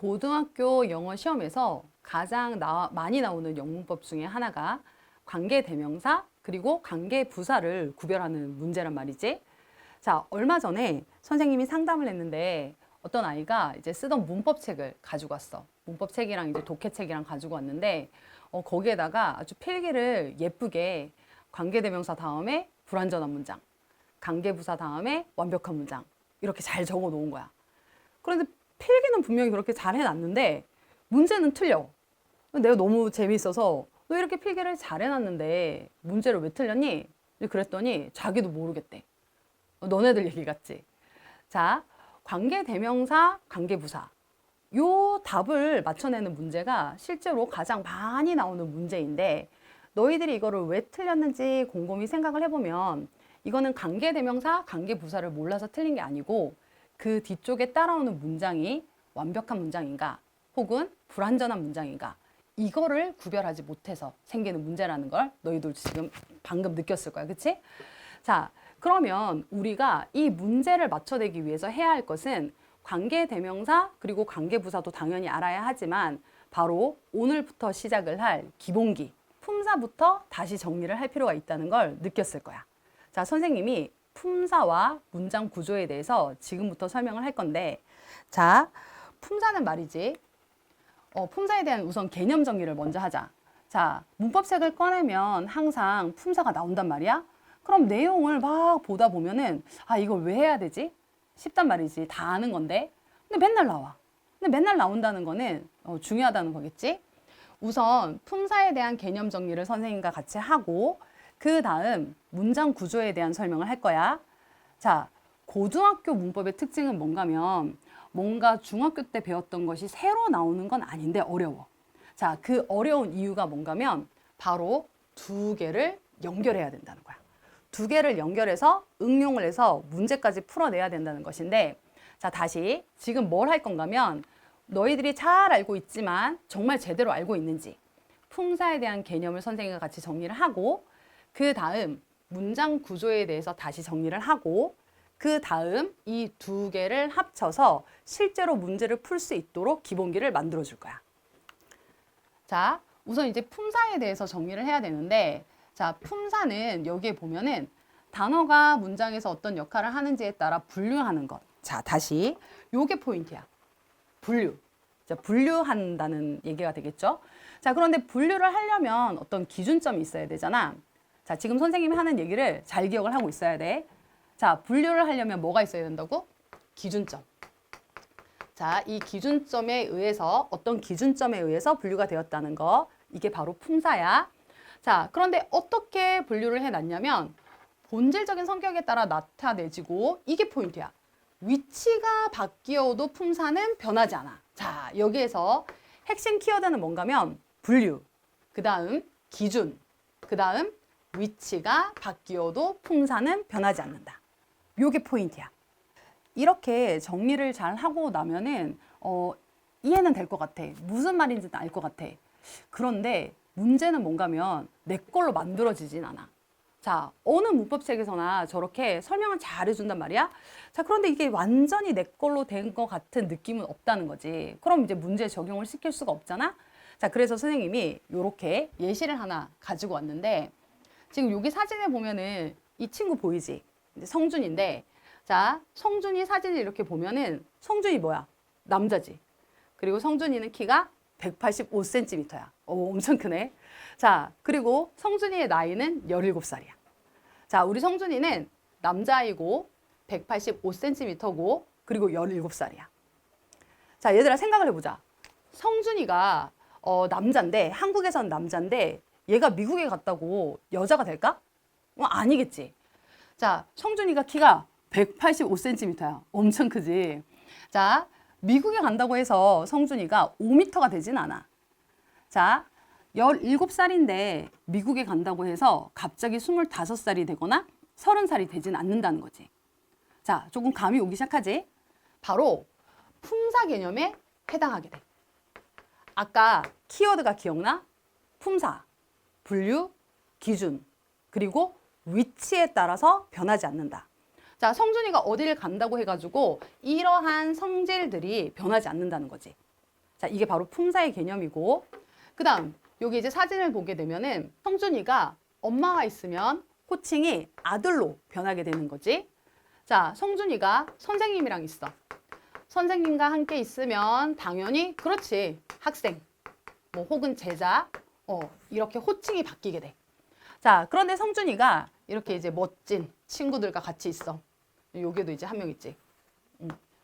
고등학교 영어 시험에서 가장 많이 나오는 영문법 중에 하나가 관계대명사 그리고 관계부사를 구별하는 문제란 말이지. 자, 얼마 전에 선생님이 상담을 했는데 어떤 아이가 이제 쓰던 문법책을 가지고 왔어. 문법책이랑 이제 독해책이랑 가지고 왔는데 거기에다가 아주 필기를 예쁘게 관계대명사 다음에 불완전한 문장, 관계부사 다음에 완벽한 문장 이렇게 잘 적어 놓은 거야. 그런데 필기는 분명히 그렇게 잘 해놨는데 문제는 틀려. 내가 너무 재미있어서 너 이렇게 필기를 잘 해놨는데 문제를 왜 틀렸니? 그랬더니 자기도 모르겠대. 너네들 얘기 같지? 자, 관계대명사, 관계부사. 요 답을 맞춰내는 문제가 실제로 가장 많이 나오는 문제인데 너희들이 이거를 왜 틀렸는지 곰곰이 생각을 해보면 이거는 관계대명사, 관계부사를 몰라서 틀린 게 아니고 그 뒤쪽에 따라오는 문장이 완벽한 문장인가 혹은 불완전한 문장인가 이거를 구별하지 못해서 생기는 문제라는 걸 너희들 지금 방금 느꼈을 거야. 그치? 자, 그러면 우리가 이 문제를 맞춰내기 위해서 해야 할 것은 관계대명사 그리고 관계부사도 당연히 알아야 하지만 바로 오늘부터 시작을 할 기본기, 품사부터 다시 정리를 할 필요가 있다는 걸 느꼈을 거야. 자, 선생님이 품사와 문장 구조에 대해서 지금부터 설명을 할 건데, 자, 품사는 말이지. 품사에 대한 우선 개념 정리를 먼저 하자. 자, 문법책을 꺼내면 항상 품사가 나온단 말이야. 그럼 내용을 막 보다 보면은 이걸 왜 해야 되지? 쉽단 말이지. 다 아는 건데. 근데 맨날 나와. 근데 맨날 나온다는 거는 중요하다는 거겠지? 우선 품사에 대한 개념 정리를 선생님과 같이 하고 그 다음 문장 구조에 대한 설명을 할 거야. 자, 고등학교 문법의 특징은 뭔가면 뭔가 중학교 때 배웠던 것이 새로 나오는 건 아닌데 어려워. 자, 그 어려운 이유가 뭔가면 바로 두 개를 연결해야 된다는 거야. 두 개를 연결해서 응용을 해서 문제까지 풀어내야 된다는 것인데 자, 다시 지금 뭘 할 건가면 너희들이 잘 알고 있지만 정말 제대로 알고 있는지 품사에 대한 개념을 선생님과 같이 정리를 하고 그 다음 문장 구조에 대해서 다시 정리를 하고 그 다음 이 두 개를 합쳐서 실제로 문제를 풀 수 있도록 기본기를 만들어 줄 거야. 자, 우선 이제 품사에 대해서 정리를 해야 되는데 자, 품사는 여기에 보면은 단어가 문장에서 어떤 역할을 하는지에 따라 분류하는 것. 자, 다시 요게 포인트야. 분류. 자, 분류한다는 얘기가 되겠죠? 자, 그런데 분류를 하려면 어떤 기준점이 있어야 되잖아. 자, 지금 선생님이 하는 얘기를 잘 기억을 하고 있어야 돼. 자, 분류를 하려면 뭐가 있어야 된다고? 기준점. 자, 이 기준점에 의해서 어떤 기준점에 의해서 분류가 되었다는 거. 이게 바로 품사야. 자, 그런데 어떻게 분류를 해놨냐면 본질적인 성격에 따라 나타내지고 이게 포인트야. 위치가 바뀌어도 품사는 변하지 않아. 자, 여기에서 핵심 키워드는 뭔가면 분류, 그 다음 기준, 그 다음 위치가 바뀌어도 품사는 변하지 않는다. 요게 포인트야. 이렇게 정리를 잘 하고 나면은 이해는 될 것 같아. 무슨 말인지는 알 것 같아. 그런데 문제는 뭔가면 내 걸로 만들어지진 않아. 자, 어느 문법책에서나 저렇게 설명을 잘 해준단 말이야. 자, 그런데 이게 완전히 내 걸로 된 것 같은 느낌은 없다는 거지. 그럼 이제 문제에 적용을 시킬 수가 없잖아. 자, 그래서 선생님이 이렇게 예시를 하나 가지고 왔는데 지금 여기 사진에 보면은 이 친구 보이지? 이제 성준인데 자, 성준이 사진을 이렇게 보면은 성준이 뭐야? 남자지. 그리고 성준이는 키가 185cm야. 엄청 크네. 자, 그리고 성준이의 나이는 17살이야. 자, 우리 성준이는 남자이고 185cm고 그리고 17살이야. 자, 얘들아 생각을 해보자. 성준이가 남자인데 한국에선 남자인데 얘가 미국에 갔다고 여자가 될까? 아니겠지. 자, 성준이가 키가 185cm야. 엄청 크지. 자, 미국에 간다고 해서 성준이가 5m가 되진 않아. 자, 17살인데 미국에 간다고 해서 갑자기 25살이 되거나 30살이 되진 않는다는 거지. 자, 조금 감이 오기 시작하지? 바로 품사 개념에 해당하게 돼. 아까 키워드가 기억나? 품사, 분류, 기준, 그리고 위치에 따라서 변하지 않는다. 자, 성준이가 어디를 간다고 해가지고 이러한 성질들이 변하지 않는다는 거지. 자, 이게 바로 품사의 개념이고, 그 다음 여기 이제 사진을 보게 되면은 성준이가 엄마가 있으면 호칭이 아들로 변하게 되는 거지. 자, 성준이가 선생님이랑 있어. 선생님과 함께 있으면 당연히 그렇지. 학생, 뭐 혹은 제자, 이렇게 호칭이 바뀌게 돼. 자, 그런데 성준이가 이렇게 이제 멋진 친구들과 같이 있어. 여기도 이제 한 명 있지.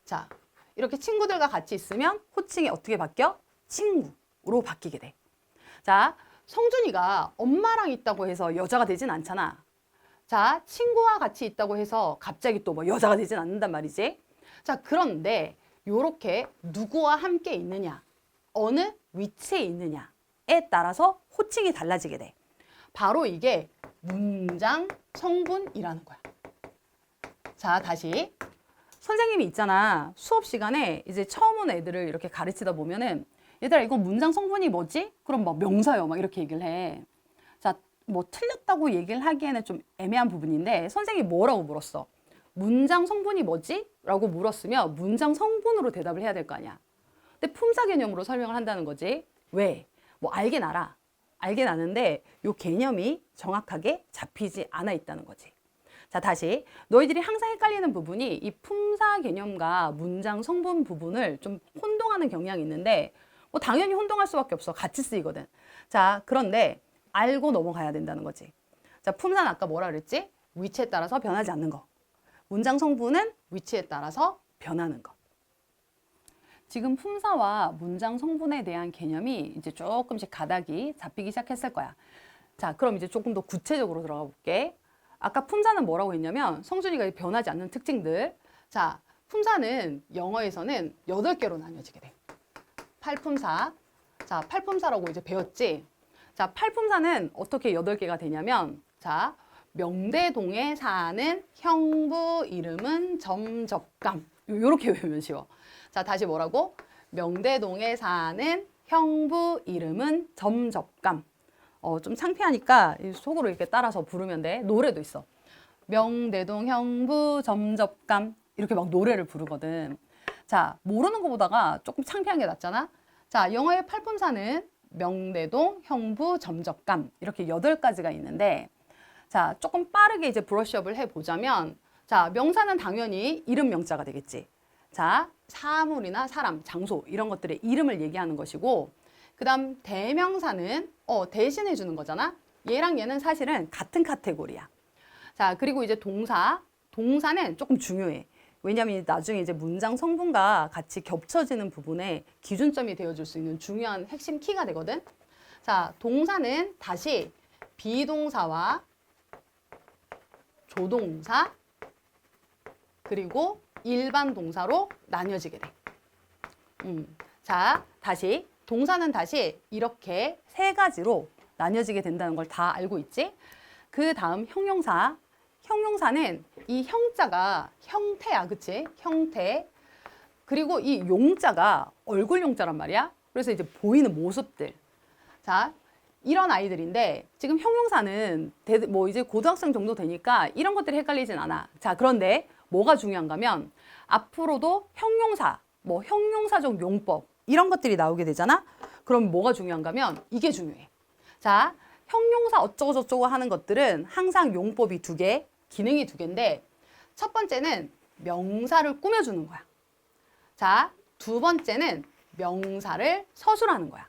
자, 이렇게 친구들과 같이 있으면 호칭이 어떻게 바뀌어? 친구로 바뀌게 돼. 자, 성준이가 엄마랑 있다고 해서 여자가 되진 않잖아. 자, 친구와 같이 있다고 해서 갑자기 또 뭐 여자가 되진 않는단 말이지. 자, 그런데 요렇게 누구와 함께 있느냐, 어느 위치에 있느냐에 따라서 호칭이 달라지게 돼. 바로 이게 문장 성분이라는 거야. 자, 다시. 선생님이 있잖아. 수업 시간에 이제 처음 온 애들을 이렇게 가르치다 보면은 얘들아 이거 문장 성분이 뭐지? 그럼 막 명사요. 막 이렇게 얘기를 해. 자, 뭐 틀렸다고 얘기를 하기에는 좀 애매한 부분인데 선생님이 뭐라고 물었어? 문장 성분이 뭐지? 라고 물었으면 문장 성분으로 대답을 해야 될 거 아니야. 근데 품사 개념으로 설명을 한다는 거지. 왜? 뭐 알긴 알아. 알긴 아는데 요 개념이 정확하게 잡히지 않아 있다는 거지. 자, 다시. 너희들이 항상 헷갈리는 부분이 이 품사 개념과 문장 성분 부분을 좀 혼동하는 경향이 있는데 뭐 당연히 혼동할 수밖에 없어. 같이 쓰이거든. 자, 그런데 알고 넘어가야 된다는 거지. 자, 품사는 아까 뭐라 그랬지? 위치에 따라서 변하지 않는 거. 문장 성분은 위치에 따라서 변하는 거. 지금 품사와 문장 성분에 대한 개념이 이제 조금씩 가닥이 잡히기 시작했을 거야. 자, 그럼 이제 조금 더 구체적으로 들어가 볼게. 아까 품사는 뭐라고 했냐면 성준이가 변하지 않는 특징들. 자, 품사는 영어에서는 8개로 나뉘어지게 돼. 팔품사. 자, 팔품사라고 이제 배웠지? 자, 팔품사는 어떻게 8개가 되냐면, 자, 명대동에 사는 형부 이름은 점접감. 요렇게 외우면 쉬워. 자, 다시 뭐라고? 명대동에 사는 형부 이름은 점접감. 좀 창피하니까 속으로 이렇게 따라서 부르면 돼. 노래도 있어. 명대동 형부 점접감. 이렇게 막 노래를 부르거든. 자, 모르는 것보다가 조금 창피한 게 낫잖아. 자, 영어의 팔품사는 명대동 형부 점접감. 이렇게 8가지가 있는데, 자, 조금 빠르게 이제 브러쉬업을 해보자면, 자, 명사는 당연히 이름 명자가 되겠지. 자, 사물이나 사람, 장소 이런 것들의 이름을 얘기하는 것이고, 그 다음 대명사는 대신해 주는 거잖아. 얘랑 얘는 사실은 같은 카테고리야. 자, 그리고 이제 동사는 조금 중요해. 왜냐하면 나중에 이제 문장 성분과 같이 겹쳐지는 부분에 기준점이 되어줄 수 있는 중요한 핵심 키가 되거든. 자, 동사는 다시 비동사와 조동사 그리고 일반 동사로 나뉘어지게 돼. 자, 다시 동사는 다시 이렇게 3가지로 나뉘어지게 된다는 걸 다 알고 있지? 그 다음 형용사. 형용사는 이 형자가 형태야, 그치? 형태. 그리고 이 용자가 얼굴 용자란 말이야. 그래서 이제 보이는 모습들. 자, 이런 아이들인데 지금 형용사는 뭐 이제 고등학생 정도 되니까 이런 것들이 헷갈리진 않아. 자, 그런데 뭐가 중요한가면 앞으로도 형용사, 뭐 형용사적 용법 이런 것들이 나오게 되잖아. 그럼 뭐가 중요한가면 이게 중요해. 자, 형용사 어쩌고 저쩌고 하는 것들은 항상 용법이 2개, 기능이 2개인데 첫 번째는 명사를 꾸며주는 거야. 자, 2번째는 명사를 서술하는 거야.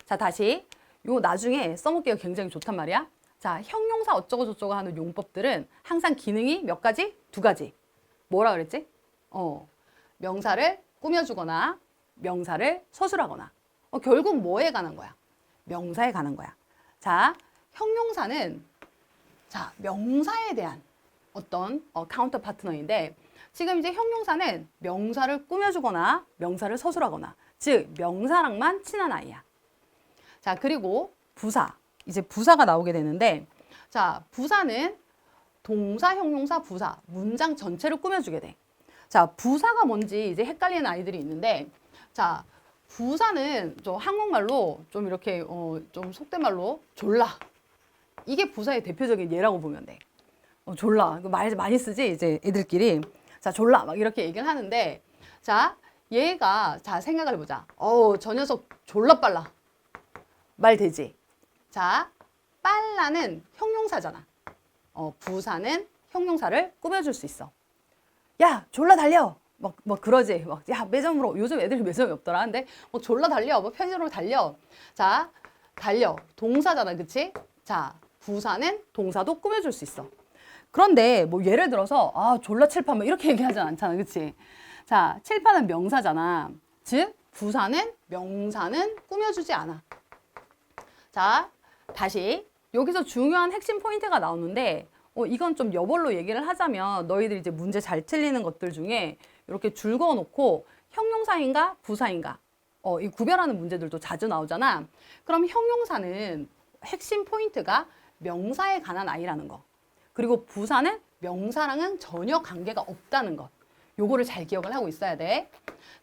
자, 다시 요 나중에 써먹기가 굉장히 좋단 말이야. 자, 형용사 어쩌고 저쩌고 하는 용법들은 항상 기능이 몇 가지? 2가지. 뭐라 그랬지? 명사를 꾸며주거나 명사를 서술하거나. 결국 뭐에 관한 거야? 명사에 관한 거야. 자, 형용사는 자, 명사에 대한 어떤 카운터 파트너인데 지금 이제 형용사는 명사를 꾸며주거나 명사를 서술하거나 즉 명사랑만 친한 아이야. 자, 그리고 부사. 이제 부사가 나오게 되는데 자, 부사는 동사, 형용사, 부사 문장 전체를 꾸며주게 돼. 자, 부사가 뭔지 이제 헷갈리는 아이들이 있는데 자, 부사는 좀 한국말로 좀 이렇게 좀 속된 말로 졸라. 이게 부사의 대표적인 예라고 보면 돼. 졸라. 말 많이 쓰지 이제 애들끼리. 자, 졸라 막 이렇게 얘기를 하는데 자, 얘가, 자, 생각을 해보자. 저 녀석 졸라 빨라. 말 되지? 자, 빨라는 형용사잖아. 부사는 형용사를 꾸며줄 수 있어. 야, 졸라 달려. 막 그러지. 막, 야, 매점으로. 요즘 애들이 매점이 없더라. 근데 뭐 졸라 달려. 뭐 편의점으로 달려. 자, 달려. 동사잖아. 그치? 자, 부사는 동사도 꾸며줄 수 있어. 그런데 뭐 예를 들어서, 졸라 칠파. 뭐 이렇게 얘기하진 않잖아. 그치? 자, 칠파는 명사잖아. 즉, 부사는 명사는 꾸며주지 않아. 자, 다시. 여기서 중요한 핵심 포인트가 나오는데, 이건 좀 여벌로 얘기를 하자면 너희들 이제 문제 잘 틀리는 것들 중에 이렇게 줄 그어놓고 형용사인가 부사인가 이 구별하는 문제들도 자주 나오잖아. 그럼 형용사는 핵심 포인트가 명사에 관한 아이라는 거. 그리고 부사는 명사랑은 전혀 관계가 없다는 것. 요거를 잘 기억을 하고 있어야 돼.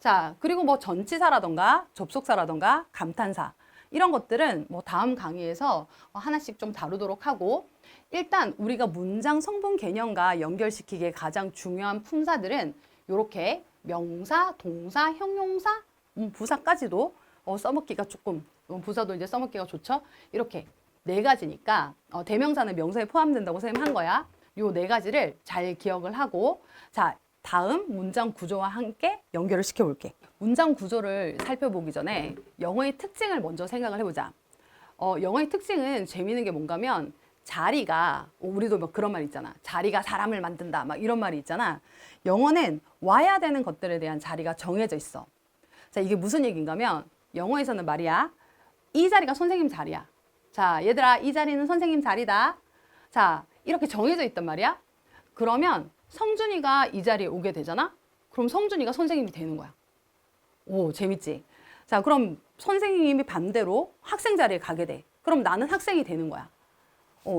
자, 그리고 뭐 전치사라던가 접속사라던가 감탄사 이런 것들은 뭐 다음 강의에서 하나씩 좀 다루도록 하고, 일단 우리가 문장 성분 개념과 연결시키기에 가장 중요한 품사들은 이렇게 명사, 동사, 형용사, 부사까지도 써먹기가 조금, 부사도 이제 써먹기가 좋죠. 이렇게 네 가지니까 대명사는 명사에 포함된다고 선생님 한 거야. 요 네 가지를 잘 기억을 하고, 자, 다음 문장 구조와 함께 연결을 시켜볼게. 문장 구조를 살펴보기 전에 영어의 특징을 먼저 생각을 해보자. 영어의 특징은 재미있는 게 뭔가면 자리가, 우리도 막 그런 말 있잖아. 자리가 사람을 만든다. 막 이런 말이 있잖아. 영어는 와야 되는 것들에 대한 자리가 정해져 있어. 자, 이게 무슨 얘기인가면 영어에서는 말이야. 이 자리가 선생님 자리야. 자, 얘들아, 이 자리는 선생님 자리다. 자, 이렇게 정해져 있단 말이야. 그러면 성준이가 이 자리에 오게 되잖아? 그럼 성준이가 선생님이 되는 거야. 오, 재밌지? 자, 그럼 선생님이 반대로 학생 자리에 가게 돼. 그럼 나는 학생이 되는 거야.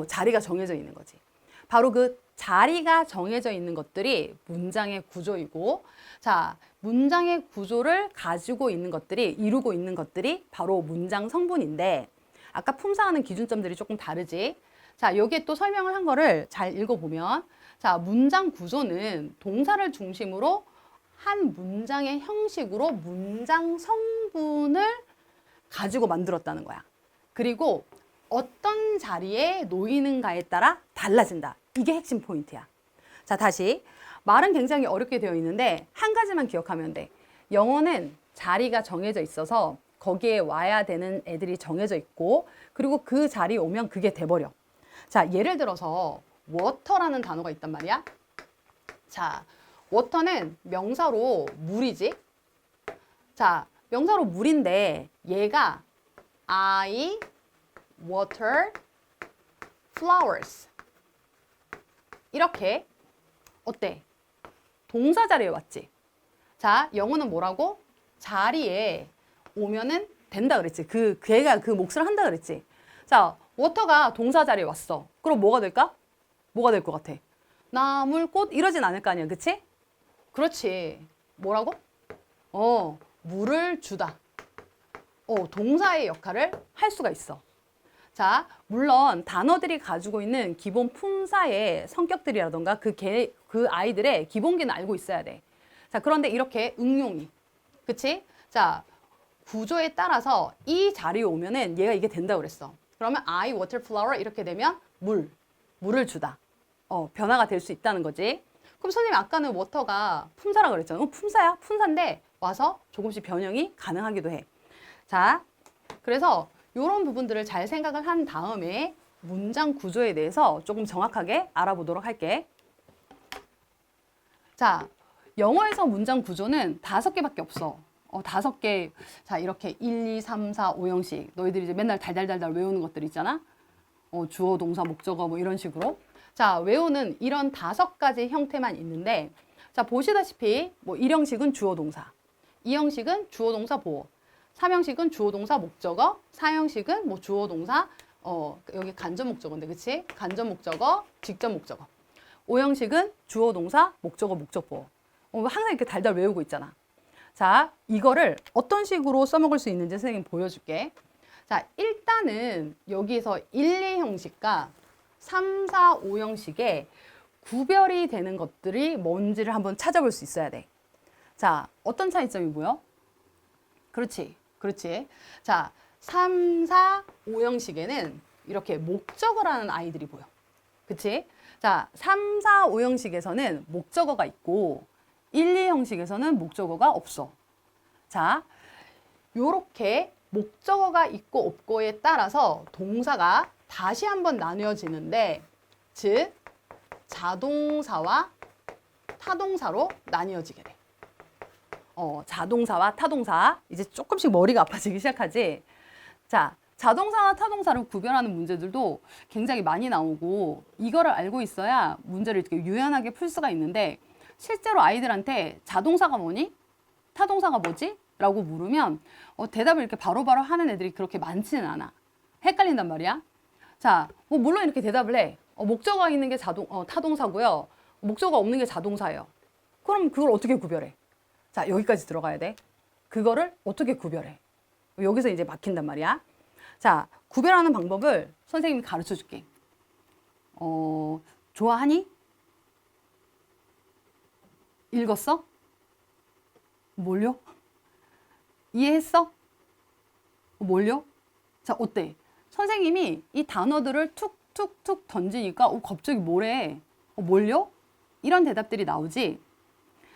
자리가 정해져 있는 거지. 바로 그 자리가 정해져 있는 것들이 문장의 구조이고, 자, 문장의 구조를 가지고 있는 것들이, 이루고 있는 것들이 바로 문장 성분인데, 아까 품사하는 기준점들이 조금 다르지? 자, 여기에 또 설명을 한 거를 잘 읽어보면, 자, 문장 구조는 동사를 중심으로 한 문장의 형식으로 문장 성분을 가지고 만들었다는 거야. 그리고 어떤 자리에 놓이는가에 따라 달라진다. 이게 핵심 포인트야. 자, 다시. 말은 굉장히 어렵게 되어 있는데 한 가지만 기억하면 돼. 영어는 자리가 정해져 있어서 거기에 와야 되는 애들이 정해져 있고, 그리고 그 자리에 오면 그게 돼버려. 자, 예를 들어서 워터라는 단어가 있단 말이야. 자, 워터는 명사로 물이지. 자, 명사로 물인데 얘가 I water flowers. 이렇게 어때? 동사 자리에 왔지. 자, 영어는 뭐라고? 자리에 오면은 된다 그랬지. 걔가 그 몫을 한다 그랬지. 자, 워터가 동사 자리에 왔어. 그럼 뭐가 될까? 뭐가 될 것 같아? 나물, 꽃 이러진 않을 거 아니야. 그치? 그렇지. 뭐라고? 물을 주다. 동사의 역할을 할 수가 있어. 자, 물론 단어들이 가지고 있는 기본 품사의 성격들이라던가 그 아이들의 기본기는 알고 있어야 돼. 자, 그런데 이렇게 응용이. 그치? 자, 구조에 따라서 이 자리에 오면은 얘가 이게 된다고 그랬어. 그러면 I water flower 이렇게 되면 물을 주다. 변화가 될 수 있다는 거지. 그럼 선생님 아까는 워터가 품사라고 그랬잖아. 품사야. 품사인데 와서 조금씩 변형이 가능하기도 해. 자, 그래서 이런 부분들을 잘 생각을 한 다음에 문장 구조에 대해서 조금 정확하게 알아보도록 할게. 자, 영어에서 문장 구조는 5개밖에 없어. 5개. 자, 이렇게 1, 2, 3, 4, 5형식. 너희들이 이제 맨날 달달달달 외우는 것들 있잖아. 주어, 동사, 목적어 뭐 이런 식으로. 자, 외우는 이런 5가지 형태만 있는데, 자, 보시다시피 뭐 1형식은 주어, 동사, 2형식은 주어, 동사, 보어, 3형식은 주어, 동사, 목적어, 4형식은 뭐 주어, 동사, 여기 간접 목적어인데, 그치? 간접 목적어, 직접 목적어. 5형식은 주어, 동사, 목적어, 목적보어. 항상 이렇게 달달 외우고 있잖아. 자, 이거를 어떤 식으로 써먹을 수 있는지 선생님 보여줄게. 자, 일단은 여기서 1, 2형식과 3, 4, 5형식에 구별이 되는 것들이 뭔지를 한번 찾아볼 수 있어야 돼. 자, 어떤 차이점이 보여? 그렇지, 그렇지. 자, 3, 4, 5형식에는 이렇게 목적어를 하는 아이들이 보여. 그치? 자, 3, 4, 5형식에서는 목적어가 있고 1, 2형식에서는 목적어가 없어. 자, 요렇게 목적어가 있고 없고에 따라서 동사가 다시 한번 나뉘어지는데, 즉 자동사와 타동사로 나뉘어지게 돼. 자동사와 타동사. 이제 조금씩 머리가 아파지기 시작하지. 자, 자동사와 타동사를 구별하는 문제들도 굉장히 많이 나오고, 이거를 알고 있어야 문제를 이렇게 유연하게 풀 수가 있는데, 실제로 아이들한테 자동사가 뭐니? 타동사가 뭐지? 라고 물으면 대답을 이렇게 바로바로 하는 애들이 그렇게 많지는 않아. 헷갈린단 말이야. 자, 물론 이렇게 대답을 해. 목적어가 있는 게 타동사고요. 목적어가 없는 게 자동사예요. 그럼 그걸 어떻게 구별해? 자, 여기까지 들어가야 돼. 그거를 어떻게 구별해? 여기서 이제 막힌단 말이야. 자, 구별하는 방법을 선생님이 가르쳐 줄게. 좋아하니? 읽었어? 뭘요? 이해했어? 뭘요? 자, 어때? 선생님이 이 단어들을 툭툭툭 던지니까 갑자기 뭐래? 뭘요? 이런 대답들이 나오지?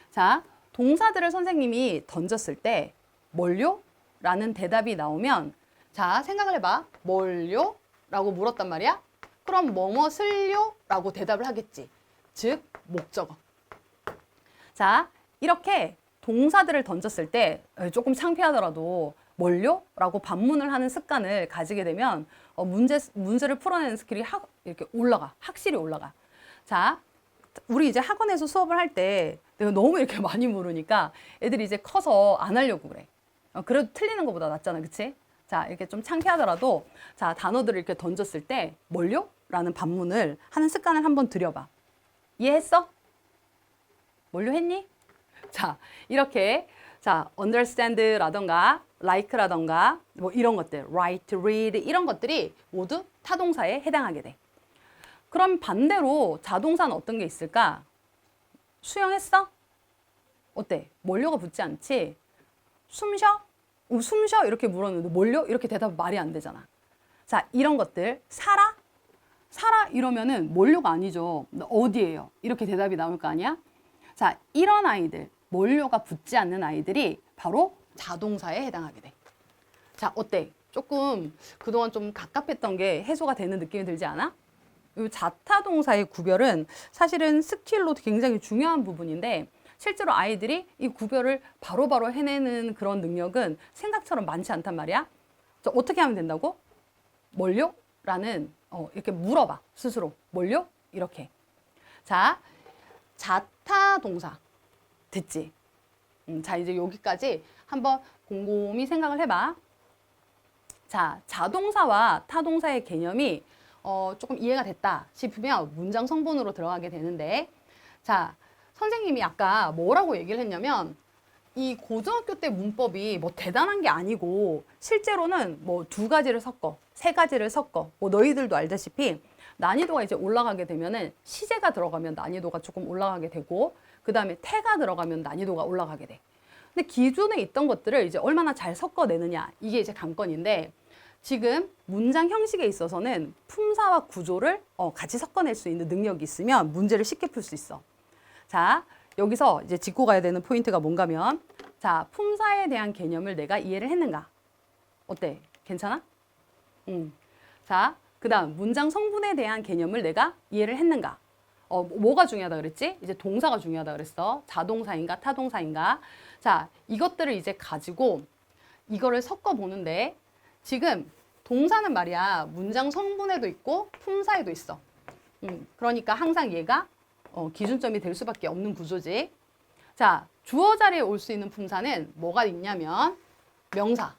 자, 동사들을 선생님이 던졌을 때 뭘요? 라는 대답이 나오면, 자, 생각을 해봐. 뭘요? 라고 물었단 말이야? 그럼 뭐뭇을요? 라고 대답을 하겠지. 즉, 목적어. 자, 이렇게 동사들을 던졌을 때 조금 창피하더라도 뭘요? 라고 반문을 하는 습관을 가지게 되면 문제를 풀어내는 스킬이 이렇게 올라가. 확실히 올라가. 자, 우리 이제 학원에서 수업을 할 때 내가 너무 이렇게 많이 물으니까 애들이 이제 커서 안 하려고 그래. 그래도 틀리는 것보다 낫잖아. 그치? 자, 이렇게 좀 창피하더라도 자, 단어들을 이렇게 던졌을 때 뭘요? 라는 반문을 하는 습관을 한번 들여봐. 이해했어? 뭘요 했니? 자, 이렇게 자, understand라던가 like라던가 뭐 이런 것들, write, read 이런 것들이 모두 타동사에 해당하게 돼. 그럼 반대로 자동사는 어떤 게 있을까? 수영했어? 어때? 뭘요가 붙지 않지? 숨 쉬어? 숨 쉬어? 이렇게 물었는데 뭘요? 이렇게 대답 말이 안 되잖아. 자, 이런 것들. 살아? 살아? 이러면은 뭘요가 아니죠. 어디예요? 이렇게 대답이 나올 거 아니야? 자, 이런 아이들, 뭘요가 붙지 않는 아이들이 바로 자동사에 해당하게 돼. 자, 어때? 조금 그동안 좀 갑갑했던 게 해소가 되는 느낌이 들지 않아? 이 자타동사의 구별은 사실은 스킬로 굉장히 중요한 부분인데, 실제로 아이들이 이 구별을 바로바로 해내는 그런 능력은 생각처럼 많지 않단 말이야. 자, 어떻게 하면 된다고? 뭘요? 라는 이렇게 물어봐. 스스로. 뭘요? 이렇게. 자, 자타동사. 됐지? 자, 이제 여기까지 한번 곰곰이 생각을 해봐. 자, 자동사와 타동사의 개념이 조금 이해가 됐다 싶으면 문장 성분으로 들어가게 되는데, 자, 선생님이 아까 뭐라고 얘기를 했냐면, 이 고등학교 때 문법이 뭐 대단한 게 아니고 실제로는 뭐 2가지를 섞어, 3가지를 섞어. 뭐 너희들도 알다시피 난이도가 이제 올라가게 되면은 시제가 들어가면 난이도가 조금 올라가게 되고, 그 다음에 태가 들어가면 난이도가 올라가게 돼. 근데 기존에 있던 것들을 이제 얼마나 잘 섞어내느냐, 이게 이제 관건인데, 지금 문장 형식에 있어서는 품사와 구조를 같이 섞어낼 수 있는 능력이 있으면 문제를 쉽게 풀 수 있어. 자, 여기서 이제 짚고 가야 되는 포인트가 뭔가면, 자, 품사에 대한 개념을 내가 이해를 했는가? 어때? 괜찮아? 자, 그 다음 문장 성분에 대한 개념을 내가 이해를 했는가? 뭐가 중요하다 그랬지? 이제 동사가 중요하다 그랬어. 자동사인가 타동사인가? 자, 이것들을 이제 가지고 이거를 섞어 보는데, 지금 동사는 말이야 문장 성분에도 있고 품사에도 있어. 그러니까 항상 얘가 기준점이 될 수밖에 없는 구조지. 자, 주어 자리에 올 수 있는 품사는 뭐가 있냐면 명사.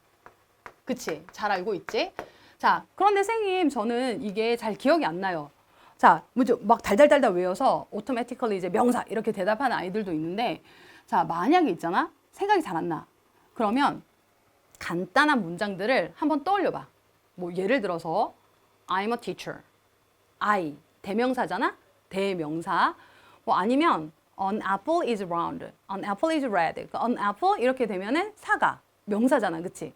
그치? 잘 알고 있지? 자, 그런데 선생님 저는 이게 잘 기억이 안 나요. 자, 막 달달달달 외워서 automatically 이제 명사 이렇게 대답하는 아이들도 있는데, 자, 만약에 있잖아. 생각이 잘 안 나. 그러면 간단한 문장들을 한번 떠올려 봐. 뭐 예를 들어서 I'm a teacher. I 대명사잖아. 대명사. 뭐 아니면 An apple is round. An apple is red. An apple 이렇게 되면은 사과, 명사잖아, 그치?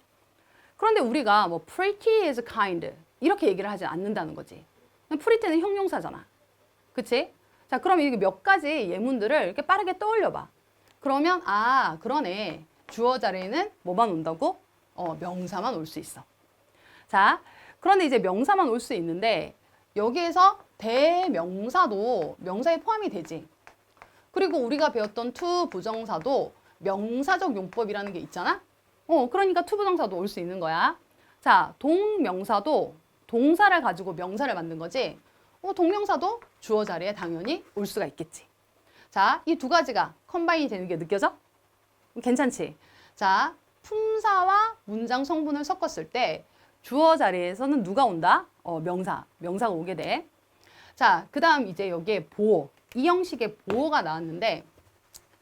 그런데 우리가 뭐 pretty is kind 이렇게 얘기를 하지 않는다는 거지. pretty는 형용사잖아, 그치? 자, 그럼 이렇게 몇 가지 예문들을 이렇게 빠르게 떠올려봐. 그러면 아, 그러네. 주어 자리에는 뭐만 온다고? 명사만 올 수 있어. 자, 그런데 이제 명사만 올 수 있는데 여기에서 대명사도 명사에 포함이 되지. 그리고 우리가 배웠던 to 부정사도 명사적 용법이라는 게 있잖아. 그러니까 to 부정사도 올 수 있는 거야. 자, 동명사도 동사를 가지고 명사를 만든 거지. 동명사도 주어 자리에 당연히 올 수가 있겠지. 자, 이 두 가지가 컴바인이 되는 게 느껴져? 괜찮지? 자, 품사와 문장 성분을 섞었을 때 주어 자리에서는 누가 온다? 명사가 오게 돼. 자, 그 다음 이제 여기에 보호. 이 형식의 보호가 나왔는데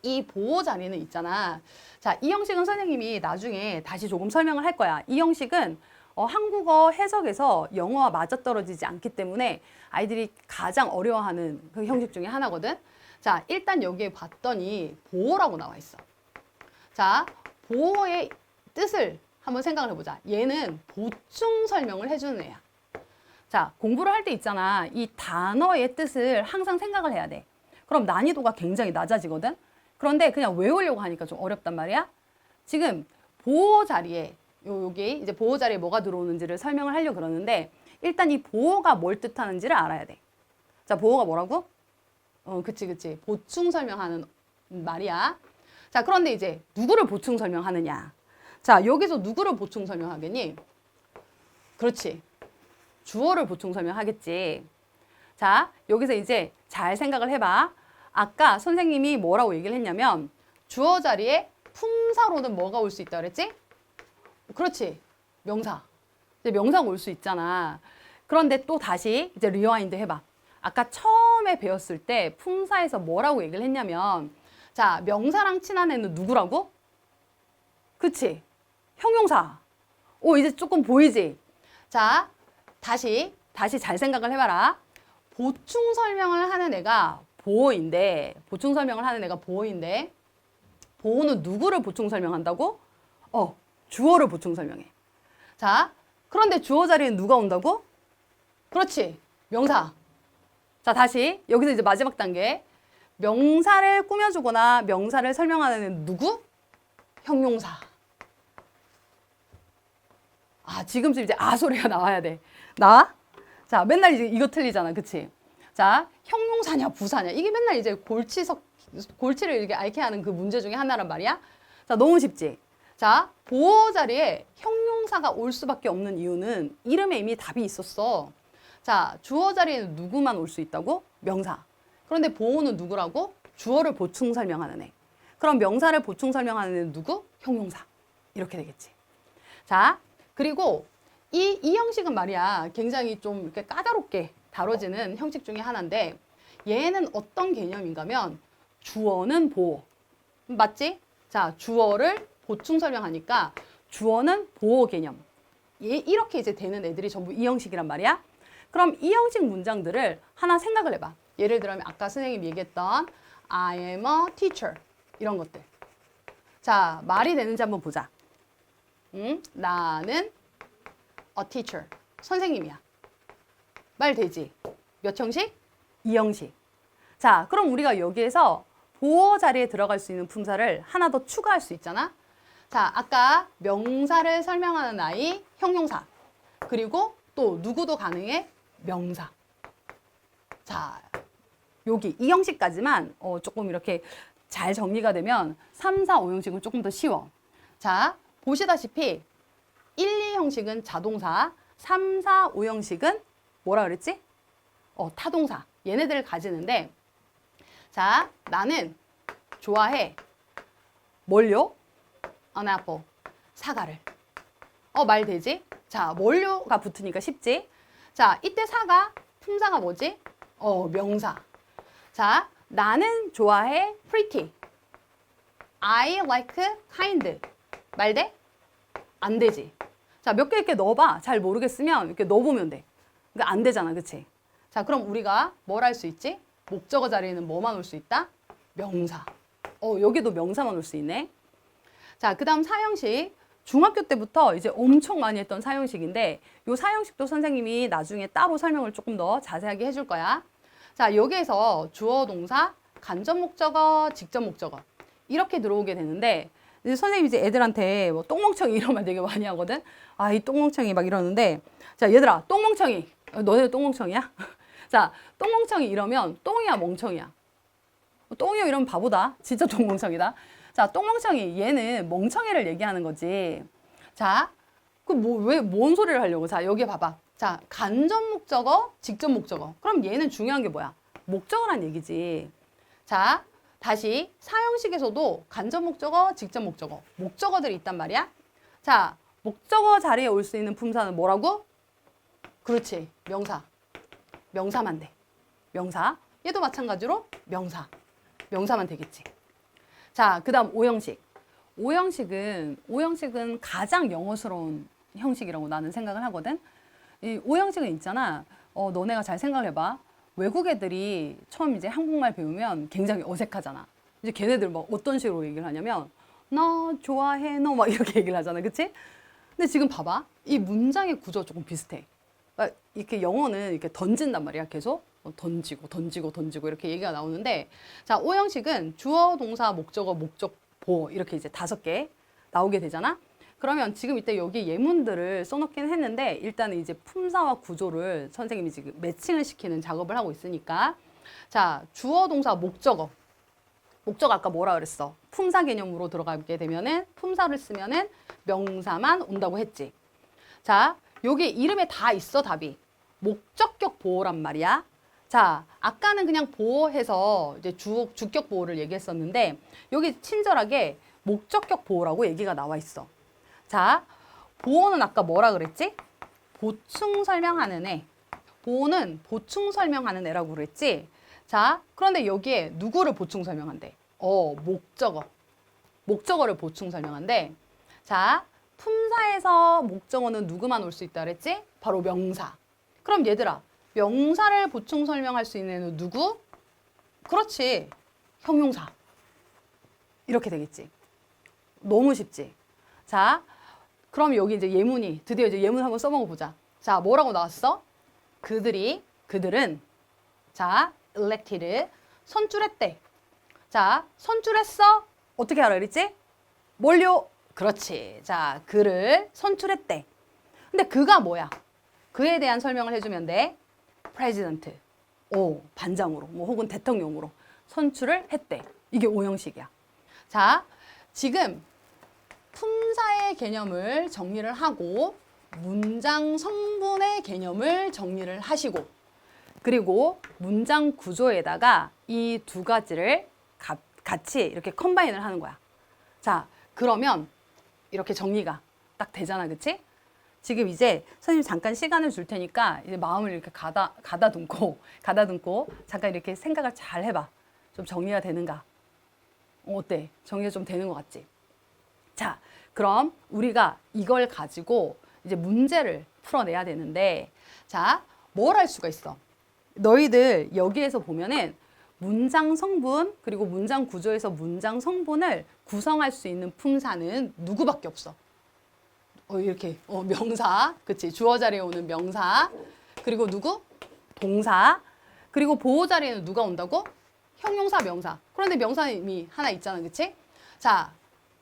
이 보호 자리는 있잖아. 자, 이 형식은 선생님이 나중에 다시 조금 설명을 할 거야. 이 형식은 한국어 해석에서 영어와 맞아떨어지지 않기 때문에 아이들이 가장 어려워하는 그 형식 중에 하나거든. 자, 일단 여기에 봤더니 보호라고 나와 있어. 자, 보호의 뜻을 한번 생각을 해보자. 얘는 보충 설명을 해주는 애야. 자, 공부를 할 때 있잖아. 이 단어의 뜻을 항상 생각을 해야 돼. 그럼 난이도가 굉장히 낮아지거든. 그런데 그냥 외우려고 하니까 좀 어렵단 말이야. 지금 보호 자리에 여기 이제 보호 자리에 뭐가 들어오는지를 설명을 하려고 그러는데 일단 이 보호가 뭘 뜻하는지를 알아야 돼. 자, 보호가 뭐라고? 그치. 보충 설명하는 말이야. 자, 그런데 이제 누구를 보충 설명하느냐. 자, 여기서 누구를 보충 설명하겠니? 그렇지. 주어를 보충 설명하겠지. 자, 여기서 이제 잘 생각을 해봐. 아까 선생님이 뭐라고 얘기를 했냐면 주어 자리에 품사로는 뭐가 올 수 있다 그랬지? 그렇지. 명사. 이제 명사가 올 수 있잖아. 그런데 또 다시 이제 리와인드 해봐. 아까 처음에 배웠을 때 품사에서 뭐라고 얘기를 했냐면 자, 명사랑 친한 애는 누구라고? 그치? 형용사. 이제 조금 보이지? 자, 다시 잘 생각을 해봐라. 보충 설명을 하는 애가 보호인데 보호는 누구를 보충 설명한다고? 주어를 보충 설명해. 자, 그런데 주어 자리엔 누가 온다고? 그렇지. 명사. 자, 다시 여기서 이제 마지막 단계. 명사를 꾸며주거나 명사를 설명하는 애는 누구? 형용사. 아, 지금쯤 이제 소리가 나와야 돼. 나와? 자, 맨날 이제 이거 틀리잖아. 그치? 자, 형용사냐, 부사냐. 이게 맨날 이제 골치를 이렇게 앓게 하는 그 문제 중에 하나란 말이야. 자, 너무 쉽지? 자, 보호 자리에 형용사가 올 수밖에 없는 이유는 이름에 이미 답이 있었어. 자, 주어 자리에는 누구만 올 수 있다고? 명사. 그런데 보호는 누구라고? 주어를 보충 설명하는 애. 그럼 명사를 보충 설명하는 애는 누구? 형용사. 이렇게 되겠지. 자, 그리고 이 형식은 말이야 굉장히 좀 이렇게 까다롭게 다뤄지는 형식 중에 하나인데 얘는 어떤 개념인가면 주어는 보호. 맞지? 자, 주어를 보충 설명하니까 주어는 보호 개념. 이렇게 이제 되는 애들이 전부 이 형식이란 말이야. 그럼 이 형식 문장들을 하나 생각을 해봐. 예를 들면 아까 선생님이 얘기했던 I am a teacher 이런 것들. 자, 말이 되는지 한번 보자. 나는 a teacher. 선생님이야. 말 되지? 몇 형식? 이 형식. 자, 그럼 우리가 여기에서 보호 자리에 들어갈 수 있는 품사를 하나 더 추가할 수 있잖아. 자, 아까 명사를 설명하는 아이, 형용사. 그리고 또 누구도 가능해? 명사. 자, 여기 이 형식까지만 조금 이렇게 잘 정리가 되면 3, 4, 5형식은 조금 더 쉬워. 자, 보시다시피 1, 2형식은 자동사, 3, 4, 5형식은 뭐라 그랬지? 타동사. 얘네들을 가지는데 자, 나는 좋아해. 뭘요? An apple. 사과를. 말 되지? 자, 뭘요가 붙으니까 쉽지? 자, 이때 사과, 품사가 뭐지? 명사. 자, 나는 좋아해. Pretty. I like kind. 말 돼? 안 되지? 자, 몇 개 이렇게 넣어봐. 잘 모르겠으면 이렇게 넣어보면 돼. 그러니까 안 되잖아. 그치? 자, 그럼 우리가 뭘 할 수 있지? 목적어 자리에는 뭐만 올 수 있다? 명사. 여기도 명사만 올 수 있네. 자, 그 다음 사형식. 중학교 때부터 이제 엄청 많이 했던 사형식인데 이 사형식도 선생님이 나중에 따로 설명을 조금 더 자세하게 해줄 거야. 자, 여기에서 주어, 동사, 간접 목적어, 직접 목적어 이렇게 들어오게 되는데 이제 선생님이 이제 애들한테 뭐 똥멍청이 이런 말 되게 많이 하거든. 아, 이 똥멍청이 막 이러는데 자, 얘들아, 똥멍청이. 너네 똥멍청이야? 자, 똥멍청이 이러면 똥이야, 멍청이야? 똥이요 이러면 바보다. 진짜 똥멍청이다. 자, 똥멍청이 얘는 멍청이를 얘기하는 거지. 자, 그 뭔 소리를 하려고? 자, 여기 봐봐. 자, 간접 목적어, 직접 목적어. 그럼 얘는 중요한 게 뭐야? 목적어란 얘기지. 자, 다시 사형식에서도 간접 목적어, 직접 목적어, 목적어들이 있단 말이야. 자, 목적어 자리에 올 수 있는 품사는 뭐라고? 그렇지, 명사. 명사만 돼. 명사. 얘도 마찬가지로 명사. 명사만 되겠지. 자, 그 다음 오형식. 오형식은 가장 영어스러운 형식이라고 나는 생각을 하거든. 이 오형식은 있잖아. 너네가 잘 생각을 해봐. 외국 애들이 처음 이제 한국말 배우면 굉장히 어색하잖아. 이제 걔네들 막 어떤 식으로 얘기를 하냐면, 너 좋아해, 너 막 이렇게 얘기를 하잖아. 그치? 근데 지금 봐봐. 이 문장의 구조가 조금 비슷해. 그러니까 이렇게 영어는 이렇게 던진단 말이야. 계속. 던지고 이렇게 얘기가 나오는데 자, 오형식은 주어, 동사, 목적어, 목적보 이렇게 이제 5개 나오게 되잖아. 그러면 지금 이때 여기 예문들을 써놓긴 했는데 일단은 이제 품사와 구조를 선생님이 지금 매칭을 시키는 작업을 하고 있으니까 자, 주어, 동사, 목적어. 목적어 아까 뭐라 그랬어? 품사 개념으로 들어가게 되면은 품사를 쓰면은 명사만 온다고 했지. 자, 여기 이름에 다 있어, 답이. 목적격 보호란 말이야. 자, 아까는 그냥 보호해서 이제 주격 보호를 얘기했었는데 여기 친절하게 목적격 보호라고 얘기가 나와 있어. 자, 보호는 아까 뭐라 그랬지? 보충 설명하는 애. 보호는 보충 설명하는 애라고 그랬지? 자, 그런데 여기에 누구를 보충 설명한대? 목적어. 목적어를 보충 설명한대. 자, 품사에서 목적어는 누구만 올 수 있다 그랬지? 바로 명사. 그럼 얘들아, 명사를 보충 설명할 수 있는 애는 누구? 그렇지. 형용사. 이렇게 되겠지. 너무 쉽지. 자, 그럼 여기 이제 예문이 드디어 이제 예문 한번 써먹어 보자. 자, 뭐라고 나왔어? 그들은 자, elected 선출했대. 자, 선출했어. 어떻게 알아 그랬지? 뭘요? 그렇지. 자, 그를 선출했대. 근데 그가 뭐야? 그에 대한 설명을 해주면 돼. 프레지던트, 반장으로, 뭐 혹은 대통령으로 선출을 했대. 이게 오형식이야. 자, 지금 품사의 개념을 정리를 하고 문장 성분의 개념을 정리를 하시고 그리고 문장 구조에다가 이 두 가지를 같이 이렇게 컴바인을 하는 거야. 자, 그러면 이렇게 정리가 딱 되잖아, 그치? 지금 이제 선생님 잠깐 시간을 줄 테니까 이제 마음을 이렇게 가다듬고 잠깐 이렇게 생각을 잘 해봐. 좀 정리가 되는가? 어때? 정리가 좀 되는 것 같지? 자, 그럼 우리가 이걸 가지고 이제 문제를 풀어내야 되는데 자, 뭘 할 수가 있어? 너희들 여기에서 보면은 문장 성분 그리고 문장 구조에서 문장 성분을 구성할 수 있는 품사는 누구밖에 없어. 이렇게 명사, 그치? 주어 자리에 오는 명사, 그리고 누구? 동사, 그리고 보호 자리에는 누가 온다고? 형용사, 명사. 그런데 명사는 이미 하나 있잖아, 그치? 자,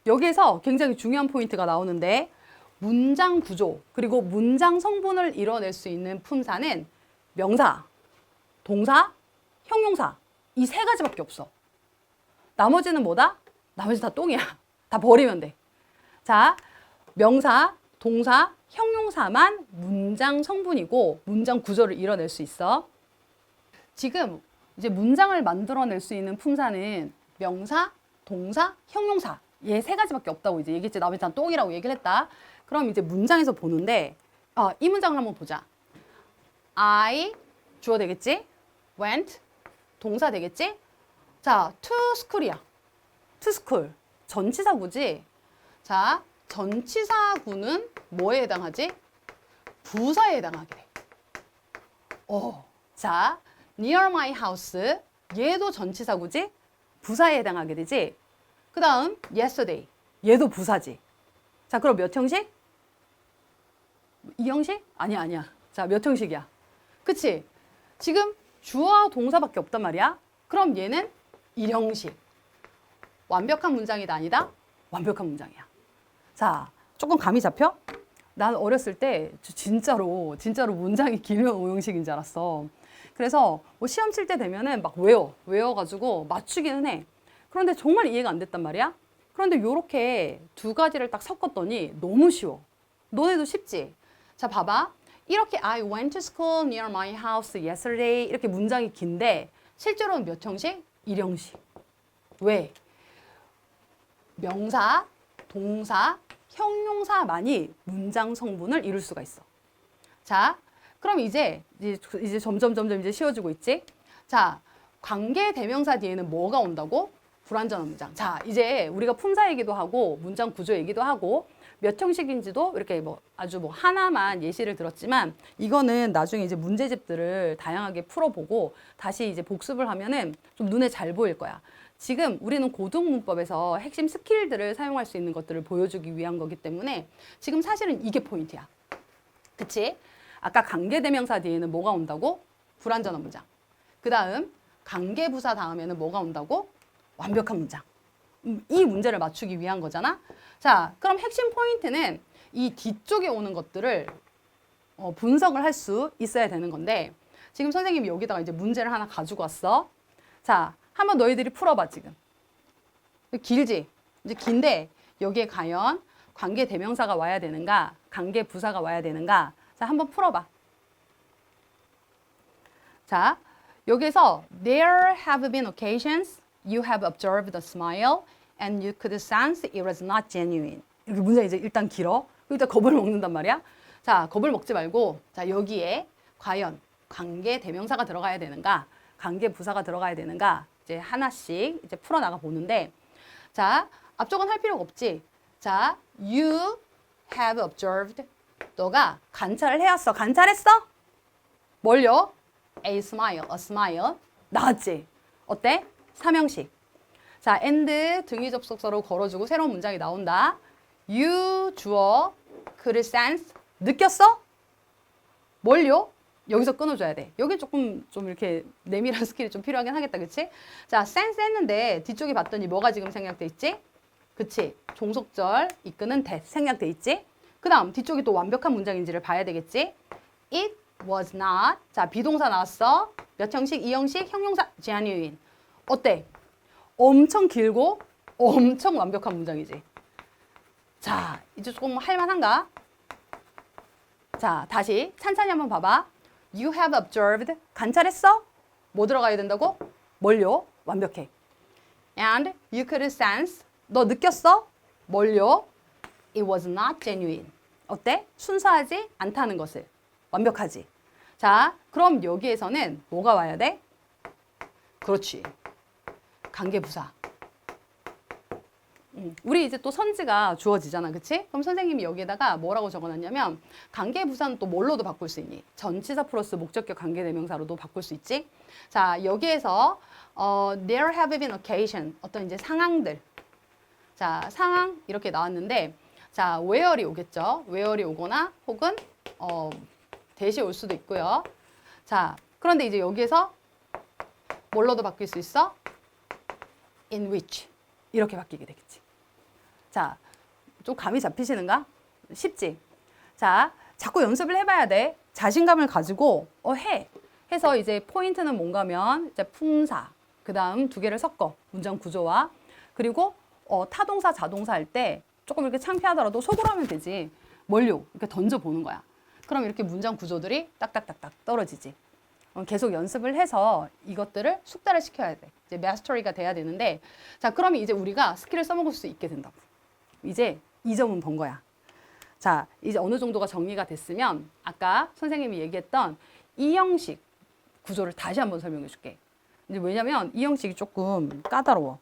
여기에서 굉장히 중요한 포인트가 나오는데 문장 구조, 그리고 문장 성분을 이뤄낼 수 있는 품사는 명사, 동사, 형용사 이 3가지밖에 없어. 나머지는 뭐다? 나머지 다 똥이야. 다 버리면 돼. 자, 명사, 동사, 형용사만 문장 성분이고 문장 구조를 이뤄낼 수 있어. 지금 이제 문장을 만들어낼 수 있는 품사는 명사, 동사, 형용사 얘 3가지밖에 없다고 이제 얘기했지. 나머지 다 똥이라고 얘기를 했다. 그럼 이제 문장에서 보는데 이 문장을 한번 보자. I 주어 되겠지? went 동사 되겠지? 자, to school이야. to school 전치사구지? 자, 전치사구는 뭐에 해당하지? 부사에 해당하게 돼. 자, near my house 얘도 전치사구지? 부사에 해당하게 되지. 그 다음 yesterday. 얘도 부사지. 자, 그럼 몇 형식? 이 형식? 아니야. 자, 몇 형식이야? 그치? 지금 주어와 동사밖에 없단 말이야. 그럼 얘는 1형식. 완벽한 문장이다 아니다? 완벽한 문장이야. 자, 조금 감이 잡혀? 난 어렸을 때 진짜로 문장이 길면 5형식인 줄 알았어. 그래서 뭐 시험 칠 때 되면은 막 외워가지고 맞추기는 해. 그런데 정말 이해가 안 됐단 말이야. 그런데 요렇게 두 가지를 딱 섞었더니 너무 쉬워. 너네도 쉽지? 자, 봐봐. 이렇게 I went to school near my house yesterday 이렇게 문장이 긴데 실제로는 몇 형식? 1형식. 왜? 명사, 동사, 형용사만이 문장 성분을 이룰 수가 있어. 자, 그럼 이제 점점 이제 쉬워지고 있지? 자, 관계 대명사 뒤에는 뭐가 온다고? 불완전한 문장. 자, 이제 우리가 품사 얘기도 하고 문장 구조 얘기도 하고 몇 형식인지도 이렇게 뭐 아주 뭐 하나만 예시를 들었지만 이거는 나중에 이제 문제집들을 다양하게 풀어보고 다시 이제 복습을 하면은 좀 눈에 잘 보일 거야. 지금 우리는 고등문법에서 핵심 스킬들을 사용할 수 있는 것들을 보여주기 위한 거기 때문에 지금 사실은 이게 포인트야. 그치? 아까 관계대명사 뒤에는 뭐가 온다고? 불완전한 문장. 그 다음 관계부사 다음에는 뭐가 온다고? 완벽한 문장. 이 문제를 맞추기 위한 거잖아. 자, 그럼 핵심 포인트는 이 뒤쪽에 오는 것들을 분석을 할 수 있어야 되는 건데 지금 선생님이 여기다가 이제 문제를 하나 가지고 왔어. 자, 한번 너희들이 풀어봐 지금. 길지? 이제 긴데 여기에 과연 관계 대명사가 와야 되는가? 관계 부사가 와야 되는가? 자, 한번 풀어봐. 자, 여기서 there have been occasions you have observed a smile and you could sense it was not genuine. 이렇게 문장이 이제 일단 길어. 일단 겁을 먹는단 말이야. 자, 겁을 먹지 말고 자, 여기에 과연 관계 대명사가 들어가야 되는가? 관계 부사가 들어가야 되는가? 이제 하나씩 이제 풀어나가 보는데 자, 앞쪽은 할 필요가 없지. 자, you have observed. 너가 관찰을 해왔어. 관찰했어? 뭘요? a smile. 나왔지? 어때? 3형식. 자, and 등위 접속사로 걸어주고 새로운 문장이 나온다. you 주어, could sense. 느꼈어? 뭘요? 여기서 끊어줘야 돼. 여기 조금 좀 이렇게 내밀한 스킬이 좀 필요하긴 하겠다. 그치? 자, sense 했는데 뒤쪽에 봤더니 뭐가 지금 생략돼 있지? 그치? 종속절 이끄는 that 생략돼 있지? 그 다음 뒤쪽이 또 완벽한 문장인지를 봐야 되겠지? It was not. 자, 비동사 나왔어. 몇 형식? 2형식? 형용사 genuine. 어때? 엄청 길고 엄청 완벽한 문장이지. 자, 이제 조금 할만한가? 자, 다시 찬찬히 한번 봐봐. You have observed. 관찰했어? 뭐 들어가야 된다고? 뭘요? 완벽해. And you could sense. 너 느꼈어? 뭘요? It was not genuine. 어때? 순수하지 않다는 것을. 완벽하지. 자, 그럼 여기에서는 뭐가 와야 돼? 그렇지. 관계부사. 우리 이제 또 선지가 주어지잖아. 그치? 그럼 선생님이 여기에다가 뭐라고 적어놨냐면 관계부사는 또 뭘로도 바꿀 수 있니? 전치사 플러스 목적격 관계대명사로도 바꿀 수 있지? 자, 여기에서 there have been occasion. 어떤 이제 상황들. 자, 상황 이렇게 나왔는데 자, where이 오겠죠. where이 오거나 혹은 대시 올 수도 있고요. 자, 그런데 이제 여기에서 뭘로도 바뀔 수 있어? in which. 이렇게 바뀌게 되겠지. 자, 좀 감이 잡히시는가? 쉽지? 자, 자꾸 연습을 해봐야 돼. 자신감을 가지고 해서 이제 포인트는 뭔가면 이제 품사, 그 다음 두 개를 섞어. 문장 구조와. 그리고 타동사, 자동사 할 때 조금 이렇게 창피하더라도 속으로 하면 되지. 뭘요? 이렇게 던져보는 거야. 그럼 이렇게 문장 구조들이 딱딱딱딱 떨어지지. 계속 연습을 해서 이것들을 숙달을 시켜야 돼. 이제 마스터리가 돼야 되는데 자, 그러면 이제 우리가 스킬을 써먹을 수 있게 된다고. 이제 이 점은 본 거야. 자, 이제 어느 정도가 정리가 됐으면 아까 선생님이 얘기했던 이 형식 구조를 다시 한번 설명해 줄게. 이제 왜냐면 이 형식이 조금 까다로워.